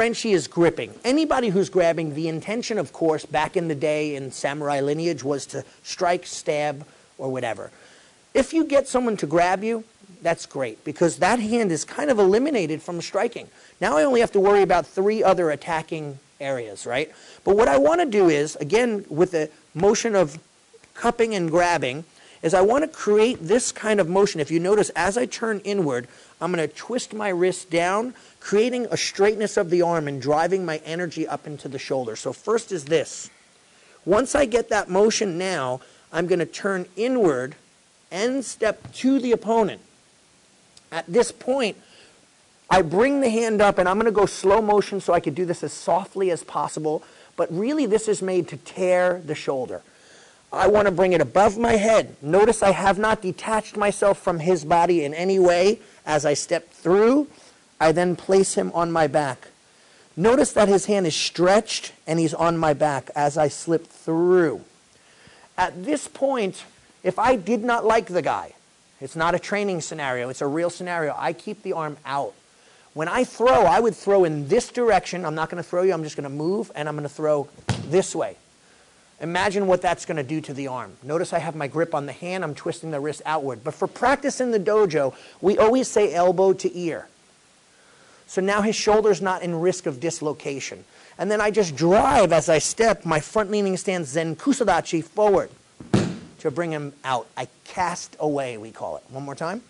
Frenchie is gripping. Anybody who's grabbing, the intention, of course, back in the day in samurai lineage was to strike, stab, or whatever. If you get someone to grab you, that's great, because that hand is kind of eliminated from striking. Now I only have to worry about 3 other attacking areas, right? But what I want to do is, again, with the motion of cupping and grabbing, is I want to create this kind of motion. If you notice, as I turn inward, I'm going to twist my wrist down, creating a straightness of the arm and driving my energy up into the shoulder. So first is this. Once I get that motion now, I'm going to turn inward and step to the opponent. At this point, I bring the hand up, and I'm going to go slow motion so I can do this as softly as possible. But really, this is made to tear the shoulder. I want to bring it above my head. Notice I have not detached myself from his body in any way. As I step through, I then place him on my back. Notice that his hand is stretched and he's on my back as I slip through. At this point, if I did not like the guy, it's not a training scenario, it's a real scenario, I keep the arm out. When I throw, I would throw in this direction. I'm not going to throw you, I'm just going to move, and I'm going to throw this way. Imagine what that's going to do to the arm. Notice I have my grip on the hand, I'm twisting the wrist outward. But for practice in the dojo, we always say elbow to ear. So now his shoulder's not in risk of dislocation. And then I just drive as I step my front leaning stance Zen Kusadachi forward to bring him out. I cast away, we call it. One more time.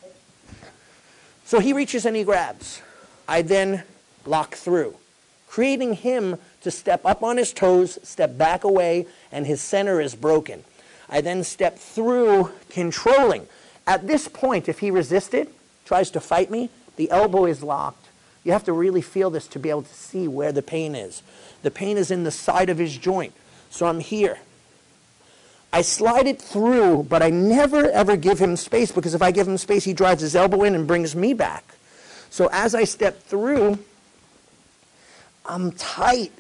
So he reaches and he grabs. I then lock through, creating him to step up on his toes, step back away, and his center is broken. I then step through, controlling. At this point, if he resisted, tries to fight me, the elbow is locked. You have to really feel this to be able to see where the pain is. The pain is in the side of his joint. So I'm here. I slide it through, but I never ever give him space, because if I give him space, he drives his elbow in and brings me back. So as I step through, I'm tight.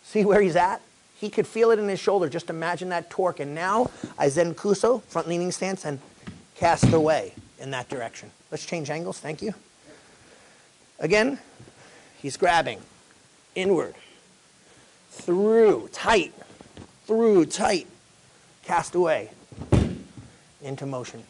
See where he's at? He could feel it in his shoulder. Just imagine that torque. And now I Zen Kuso, front leaning stance, and cast away in that direction. Let's change angles. Thank you. Again, he's grabbing. Inward. Through. Tight. Through. Tight. Cast away. Into motion.